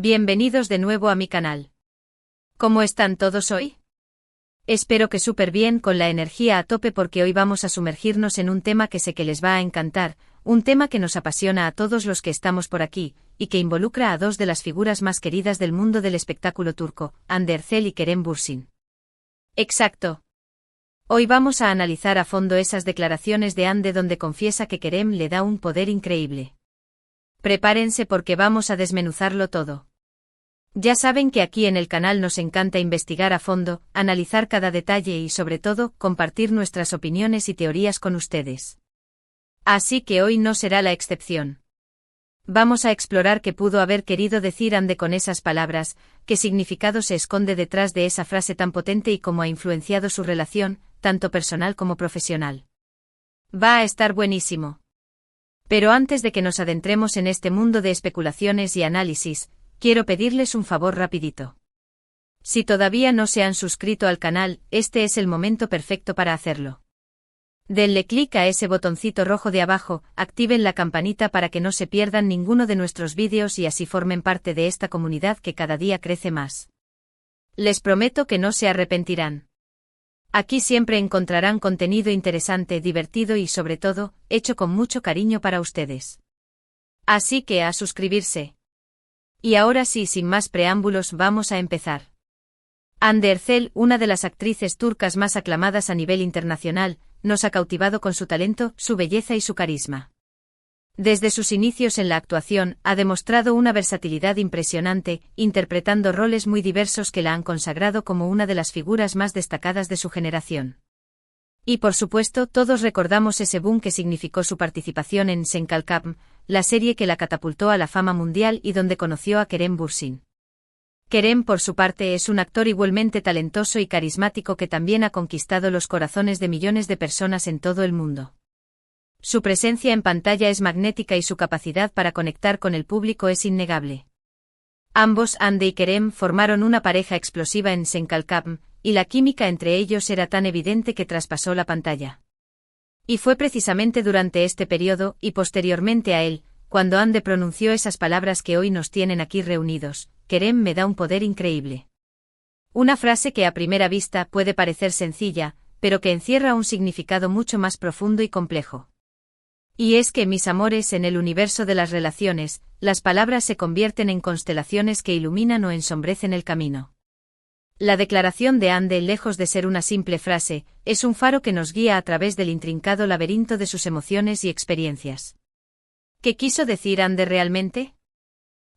Bienvenidos de nuevo a mi canal. ¿Cómo están todos hoy? Espero que súper bien, con la energía a tope, porque hoy vamos a sumergirnos en un tema que sé que les va a encantar, un tema que nos apasiona a todos los que estamos por aquí, y que involucra a dos de las figuras más queridas del mundo del espectáculo turco, Hande Erçel y Kerem Bürsin. Exacto. Hoy vamos a analizar a fondo esas declaraciones de Hande donde confiesa que Kerem le da un poder increíble. Prepárense porque vamos a desmenuzarlo todo. Ya saben que aquí en el canal nos encanta investigar a fondo, analizar cada detalle y sobre todo, compartir nuestras opiniones y teorías con ustedes. Así que hoy no será la excepción. Vamos a explorar qué pudo haber querido decir Hande con esas palabras, qué significado se esconde detrás de esa frase tan potente y cómo ha influenciado su relación, tanto personal como profesional. Va a estar buenísimo. Pero antes de que nos adentremos en este mundo de especulaciones y análisis, quiero pedirles un favor rapidito. Si todavía no se han suscrito al canal, este es el momento perfecto para hacerlo. Denle clic a ese botoncito rojo de abajo, activen la campanita para que no se pierdan ninguno de nuestros vídeos y así formen parte de esta comunidad que cada día crece más. Les prometo que no se arrepentirán. Aquí siempre encontrarán contenido interesante, divertido y sobre todo, hecho con mucho cariño para ustedes. Así que a suscribirse. Y ahora sí, sin más preámbulos, vamos a empezar. Hande Erçel, una de las actrices turcas más aclamadas a nivel internacional, nos ha cautivado con su talento, su belleza y su carisma. Desde sus inicios en la actuación, ha demostrado una versatilidad impresionante, interpretando roles muy diversos que la han consagrado como una de las figuras más destacadas de su generación. Y por supuesto, todos recordamos ese boom que significó su participación en Sen Kalkam, la serie que la catapultó a la fama mundial y donde conoció a Kerem Bürsin. Kerem, por su parte, es un actor igualmente talentoso y carismático que también ha conquistado los corazones de millones de personas en todo el mundo. Su presencia en pantalla es magnética y su capacidad para conectar con el público es innegable. Ambos, Hande y Kerem, formaron una pareja explosiva en Sen Kalkam, y la química entre ellos era tan evidente que traspasó la pantalla. Y fue precisamente durante este periodo, y posteriormente a él, cuando Hande pronunció esas palabras que hoy nos tienen aquí reunidos: Kerem me da un poder increíble. Una frase que a primera vista puede parecer sencilla, pero que encierra un significado mucho más profundo y complejo. Y es que, mis amores, en el universo de las relaciones, las palabras se convierten en constelaciones que iluminan o ensombrecen el camino. La declaración de Hande, lejos de ser una simple frase, es un faro que nos guía a través del intrincado laberinto de sus emociones y experiencias. ¿Qué quiso decir Hande realmente?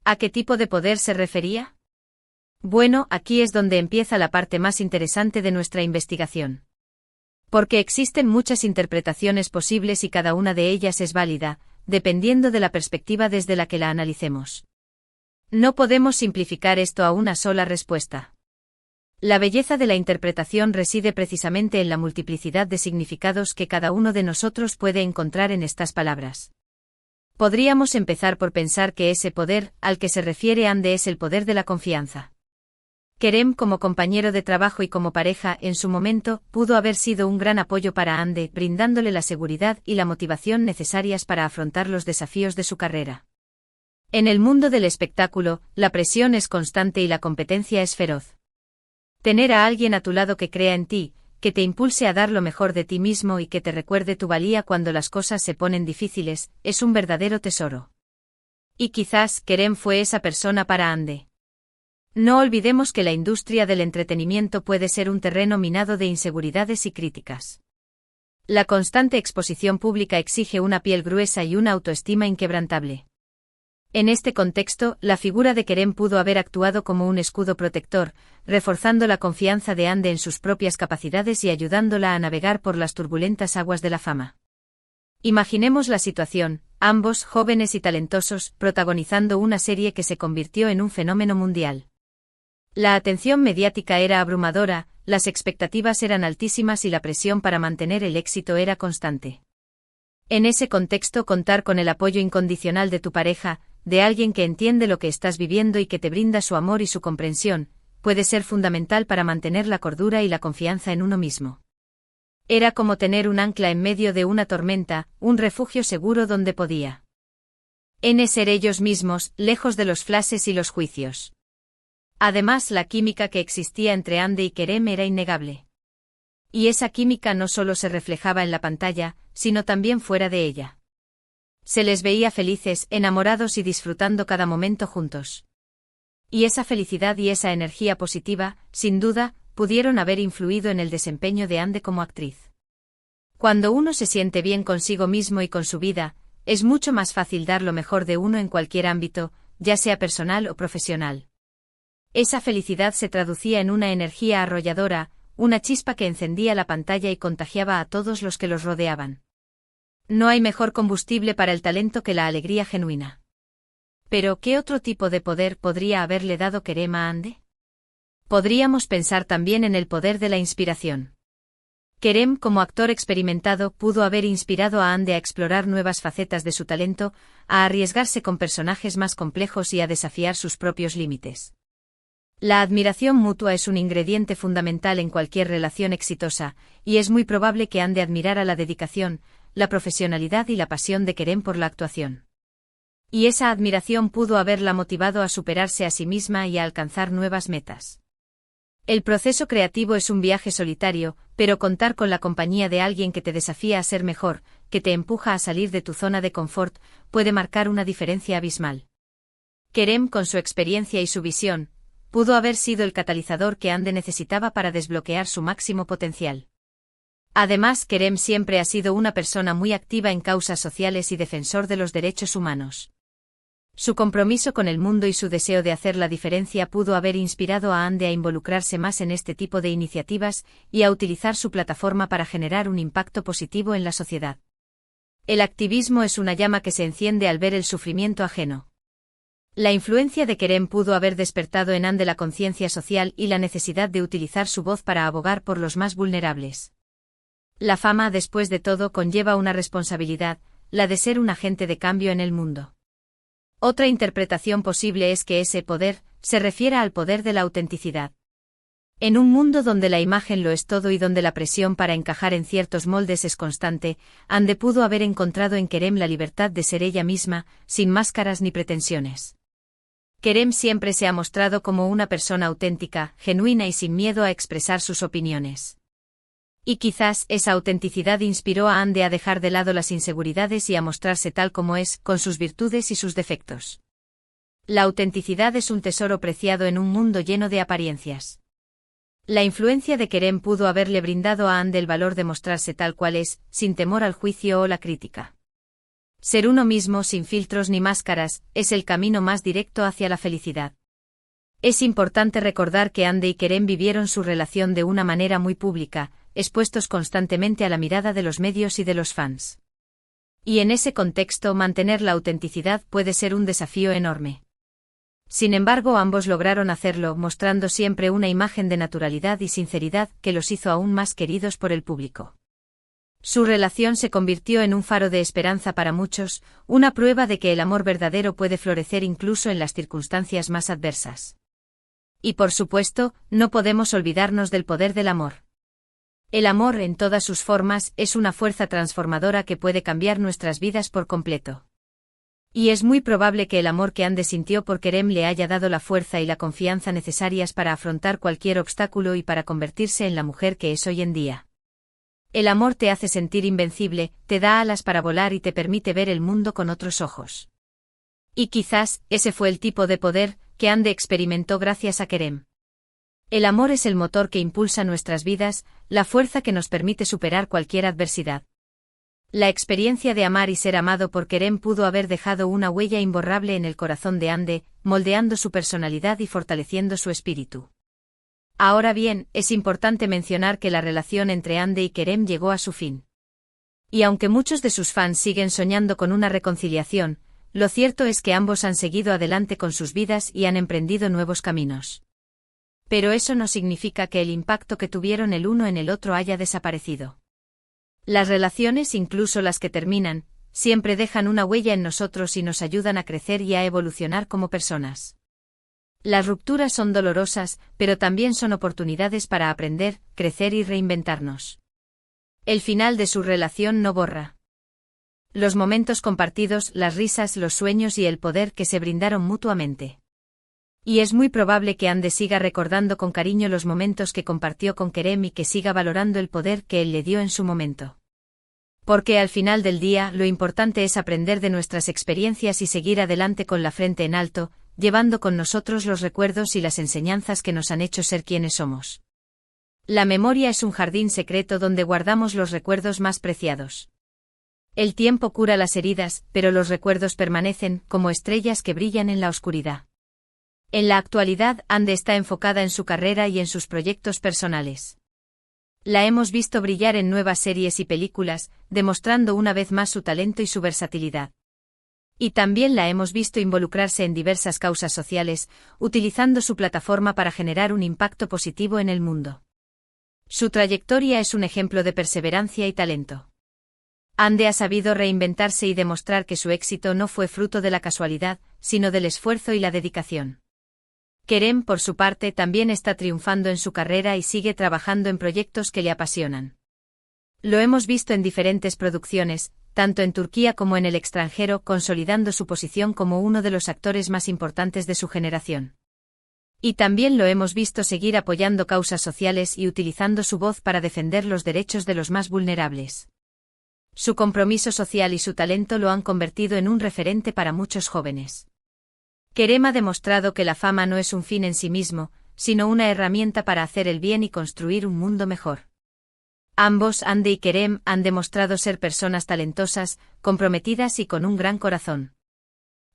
¿A qué tipo de poder se refería? Bueno, aquí es donde empieza la parte más interesante de nuestra investigación. Porque existen muchas interpretaciones posibles y cada una de ellas es válida, dependiendo de la perspectiva desde la que la analicemos. No podemos simplificar esto a una sola respuesta. La belleza de la interpretación reside precisamente en la multiplicidad de significados que cada uno de nosotros puede encontrar en estas palabras. Podríamos empezar por pensar que ese poder, al que se refiere Hande, es el poder de la confianza. Kerem, como compañero de trabajo y como pareja, en su momento, pudo haber sido un gran apoyo para Hande, brindándole la seguridad y la motivación necesarias para afrontar los desafíos de su carrera. En el mundo del espectáculo, la presión es constante y la competencia es feroz. Tener a alguien a tu lado que crea en ti, que te impulse a dar lo mejor de ti mismo y que te recuerde tu valía cuando las cosas se ponen difíciles, es un verdadero tesoro. Y quizás Kerem fue esa persona para Hande. No olvidemos que la industria del entretenimiento puede ser un terreno minado de inseguridades y críticas. La constante exposición pública exige una piel gruesa y una autoestima inquebrantable. En este contexto, la figura de Kerem pudo haber actuado como un escudo protector, reforzando la confianza de Hande en sus propias capacidades y ayudándola a navegar por las turbulentas aguas de la fama. Imaginemos la situación: ambos, jóvenes y talentosos, protagonizando una serie que se convirtió en un fenómeno mundial. La atención mediática era abrumadora, las expectativas eran altísimas y la presión para mantener el éxito era constante. En ese contexto, contar con el apoyo incondicional de tu pareja, de alguien que entiende lo que estás viviendo y que te brinda su amor y su comprensión, puede ser fundamental para mantener la cordura y la confianza en uno mismo. Era como tener un ancla en medio de una tormenta, un refugio seguro donde podía Ser ellos mismos, lejos de los flashes y los juicios. Además, la química que existía entre Ande y Kerem era innegable. Y esa química no solo se reflejaba en la pantalla, sino también fuera de ella. Se les veía felices, enamorados y disfrutando cada momento juntos. Y esa felicidad y esa energía positiva, sin duda, pudieron haber influido en el desempeño de Ande como actriz. Cuando uno se siente bien consigo mismo y con su vida, es mucho más fácil dar lo mejor de uno en cualquier ámbito, ya sea personal o profesional. Esa felicidad se traducía en una energía arrolladora, una chispa que encendía la pantalla y contagiaba a todos los que los rodeaban. No hay mejor combustible para el talento que la alegría genuina. Pero, ¿qué otro tipo de poder podría haberle dado Kerem a Ande? Podríamos pensar también en el poder de la inspiración. Kerem, como actor experimentado, pudo haber inspirado a Ande a explorar nuevas facetas de su talento, a arriesgarse con personajes más complejos y a desafiar sus propios límites. La admiración mutua es un ingrediente fundamental en cualquier relación exitosa, y es muy probable que Ande admirara la dedicación, la profesionalidad y la pasión de Kerem por la actuación. Y esa admiración pudo haberla motivado a superarse a sí misma y a alcanzar nuevas metas. El proceso creativo es un viaje solitario, pero contar con la compañía de alguien que te desafía a ser mejor, que te empuja a salir de tu zona de confort, puede marcar una diferencia abismal. Kerem, con su experiencia y su visión, pudo haber sido el catalizador que Ande necesitaba para desbloquear su máximo potencial. Además, Kerem siempre ha sido una persona muy activa en causas sociales y defensor de los derechos humanos. Su compromiso con el mundo y su deseo de hacer la diferencia pudo haber inspirado a Ande a involucrarse más en este tipo de iniciativas y a utilizar su plataforma para generar un impacto positivo en la sociedad. El activismo es una llama que se enciende al ver el sufrimiento ajeno. La influencia de Kerem pudo haber despertado en Ande la conciencia social y la necesidad de utilizar su voz para abogar por los más vulnerables. La fama, después de todo, conlleva una responsabilidad, la de ser un agente de cambio en el mundo. Otra interpretación posible es que ese poder se refiera al poder de la autenticidad. En un mundo donde la imagen lo es todo y donde la presión para encajar en ciertos moldes es constante, Ande pudo haber encontrado en Kerem la libertad de ser ella misma, sin máscaras ni pretensiones. Kerem siempre se ha mostrado como una persona auténtica, genuina y sin miedo a expresar sus opiniones. Y quizás esa autenticidad inspiró a Ande a dejar de lado las inseguridades y a mostrarse tal como es, con sus virtudes y sus defectos. La autenticidad es un tesoro preciado en un mundo lleno de apariencias. La influencia de Kerem pudo haberle brindado a Ande el valor de mostrarse tal cual es, sin temor al juicio o la crítica. Ser uno mismo sin filtros ni máscaras, es el camino más directo hacia la felicidad. Es importante recordar que Ande y Kerem vivieron su relación de una manera muy pública, expuestos constantemente a la mirada de los medios y de los fans. Y en ese contexto mantener la autenticidad puede ser un desafío enorme. Sin embargo, ambos lograron hacerlo, mostrando siempre una imagen de naturalidad y sinceridad que los hizo aún más queridos por el público. Su relación se convirtió en un faro de esperanza para muchos, una prueba de que el amor verdadero puede florecer incluso en las circunstancias más adversas. Y por supuesto, no podemos olvidarnos del poder del amor. El amor, en todas sus formas, es una fuerza transformadora que puede cambiar nuestras vidas por completo. Y es muy probable que el amor que Ande sintió por Kerem le haya dado la fuerza y la confianza necesarias para afrontar cualquier obstáculo y para convertirse en la mujer que es hoy en día. El amor te hace sentir invencible, te da alas para volar y te permite ver el mundo con otros ojos. Y quizás, ese fue el tipo de poder que Ande experimentó gracias a Kerem. El amor es el motor que impulsa nuestras vidas, la fuerza que nos permite superar cualquier adversidad. La experiencia de amar y ser amado por Kerem pudo haber dejado una huella imborrable en el corazón de Ande, moldeando su personalidad y fortaleciendo su espíritu. Ahora bien, es importante mencionar que la relación entre Ande y Kerem llegó a su fin. Y aunque muchos de sus fans siguen soñando con una reconciliación, lo cierto es que ambos han seguido adelante con sus vidas y han emprendido nuevos caminos. Pero eso no significa que el impacto que tuvieron el uno en el otro haya desaparecido. Las relaciones, incluso las que terminan, siempre dejan una huella en nosotros y nos ayudan a crecer y a evolucionar como personas. Las rupturas son dolorosas, pero también son oportunidades para aprender, crecer y reinventarnos. El final de su relación no borra Los momentos compartidos, las risas, los sueños y el poder que se brindaron mutuamente. Y es muy probable que Ande siga recordando con cariño los momentos que compartió con Kerem y que siga valorando el poder que él le dio en su momento. Porque al final del día lo importante es aprender de nuestras experiencias y seguir adelante con la frente en alto, llevando con nosotros los recuerdos y las enseñanzas que nos han hecho ser quienes somos. La memoria es un jardín secreto donde guardamos los recuerdos más preciados. El tiempo cura las heridas, pero los recuerdos permanecen como estrellas que brillan en la oscuridad. En la actualidad, Ande está enfocada en su carrera y en sus proyectos personales. La hemos visto brillar en nuevas series y películas, demostrando una vez más su talento y su versatilidad. Y también la hemos visto involucrarse en diversas causas sociales, utilizando su plataforma para generar un impacto positivo en el mundo. Su trayectoria es un ejemplo de perseverancia y talento. Ande ha sabido reinventarse y demostrar que su éxito no fue fruto de la casualidad, sino del esfuerzo y la dedicación. Kerem, por su parte, también está triunfando en su carrera y sigue trabajando en proyectos que le apasionan. Lo hemos visto en diferentes producciones, tanto en Turquía como en el extranjero, consolidando su posición como uno de los actores más importantes de su generación. Y también lo hemos visto seguir apoyando causas sociales y utilizando su voz para defender los derechos de los más vulnerables. Su compromiso social y su talento lo han convertido en un referente para muchos jóvenes. Kerem ha demostrado que la fama no es un fin en sí mismo, sino una herramienta para hacer el bien y construir un mundo mejor. Ambos, Ande y Kerem, han demostrado ser personas talentosas, comprometidas y con un gran corazón.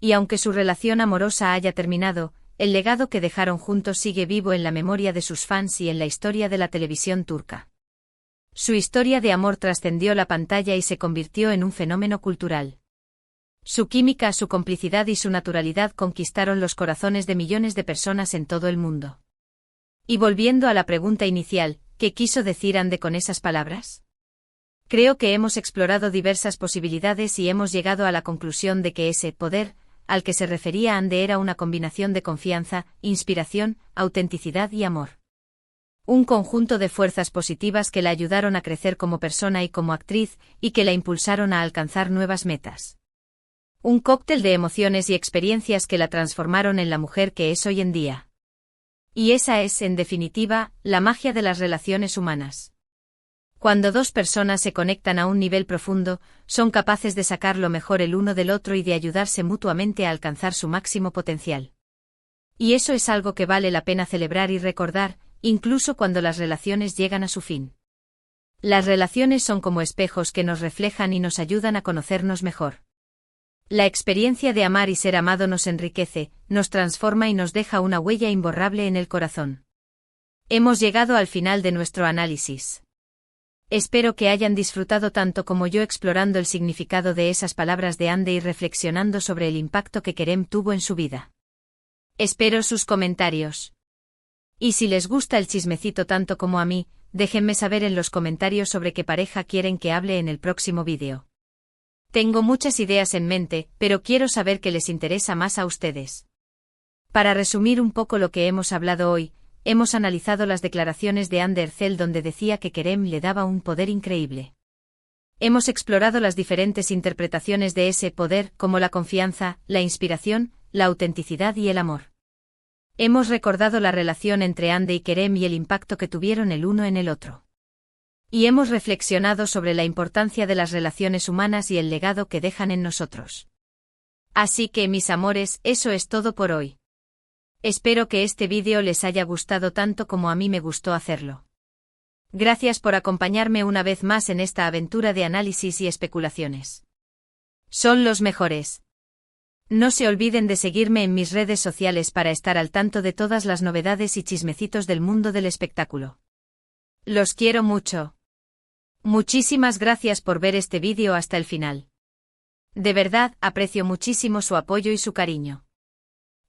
Y aunque su relación amorosa haya terminado, el legado que dejaron juntos sigue vivo en la memoria de sus fans y en la historia de la televisión turca. Su historia de amor trascendió la pantalla y se convirtió en un fenómeno cultural. Su química, su complicidad y su naturalidad conquistaron los corazones de millones de personas en todo el mundo. Y volviendo a la pregunta inicial, ¿qué quiso decir Ande con esas palabras? Creo que hemos explorado diversas posibilidades y hemos llegado a la conclusión de que ese poder, al que se refería Ande, era una combinación de confianza, inspiración, autenticidad y amor. Un conjunto de fuerzas positivas que la ayudaron a crecer como persona y como actriz, y que la impulsaron a alcanzar nuevas metas. Un cóctel de emociones y experiencias que la transformaron en la mujer que es hoy en día. Y esa es, en definitiva, la magia de las relaciones humanas. Cuando dos personas se conectan a un nivel profundo, son capaces de sacar lo mejor el uno del otro y de ayudarse mutuamente a alcanzar su máximo potencial. Y eso es algo que vale la pena celebrar y recordar, incluso cuando las relaciones llegan a su fin. Las relaciones son como espejos que nos reflejan y nos ayudan a conocernos mejor. La experiencia de amar y ser amado nos enriquece, nos transforma y nos deja una huella imborrable en el corazón. Hemos llegado al final de nuestro análisis. Espero que hayan disfrutado tanto como yo explorando el significado de esas palabras de Ande y reflexionando sobre el impacto que Kerem tuvo en su vida. Espero sus comentarios. Y si les gusta el chismecito tanto como a mí, déjenme saber en los comentarios sobre qué pareja quieren que hable en el próximo vídeo. Tengo muchas ideas en mente, pero quiero saber qué les interesa más a ustedes. Para resumir un poco lo que hemos hablado hoy, hemos analizado las declaraciones de Hande Erçel donde decía que Kerem le daba un poder increíble. Hemos explorado las diferentes interpretaciones de ese poder, como la confianza, la inspiración, la autenticidad y el amor. Hemos recordado la relación entre Hande y Kerem y el impacto que tuvieron el uno en el otro. Y hemos reflexionado sobre la importancia de las relaciones humanas y el legado que dejan en nosotros. Así que, mis amores, eso es todo por hoy. Espero que este vídeo les haya gustado tanto como a mí me gustó hacerlo. Gracias por acompañarme una vez más en esta aventura de análisis y especulaciones. Son los mejores. No se olviden de seguirme en mis redes sociales para estar al tanto de todas las novedades y chismecitos del mundo del espectáculo. Los quiero mucho. Muchísimas gracias por ver este vídeo hasta el final. De verdad, aprecio muchísimo su apoyo y su cariño.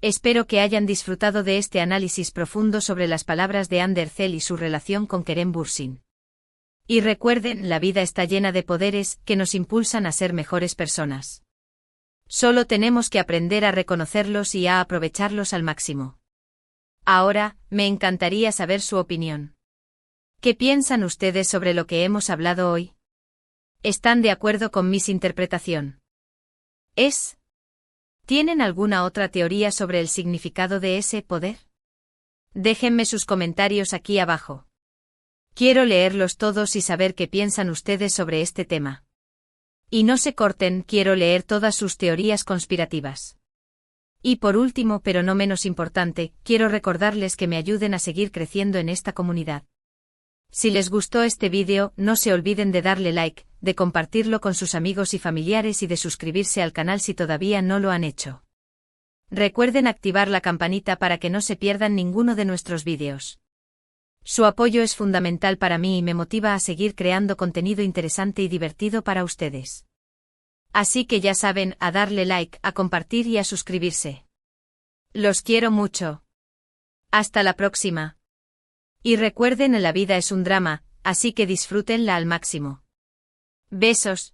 Espero que hayan disfrutado de este análisis profundo sobre las palabras de Hande Erçel y su relación con Kerem Bürsin. Y recuerden, la vida está llena de poderes que nos impulsan a ser mejores personas. Solo tenemos que aprender a reconocerlos y a aprovecharlos al máximo. Ahora, me encantaría saber su opinión. ¿Qué piensan ustedes sobre lo que hemos hablado hoy? ¿Están de acuerdo con mi interpretación? ¿Tienen alguna otra teoría sobre el significado de ese poder? Déjenme sus comentarios aquí abajo. Quiero leerlos todos y saber qué piensan ustedes sobre este tema. Y no se corten, quiero leer todas sus teorías conspirativas. Y por último, pero no menos importante, quiero recordarles que me ayuden a seguir creciendo en esta comunidad. Si les gustó este vídeo, no se olviden de darle like, de compartirlo con sus amigos y familiares y de suscribirse al canal si todavía no lo han hecho. Recuerden activar la campanita para que no se pierdan ninguno de nuestros vídeos. Su apoyo es fundamental para mí y me motiva a seguir creando contenido interesante y divertido para ustedes. Así que ya saben, a darle like, a compartir y a suscribirse. Los quiero mucho. Hasta la próxima. Y recuerden, la vida es un drama, así que disfrútenla al máximo. Besos.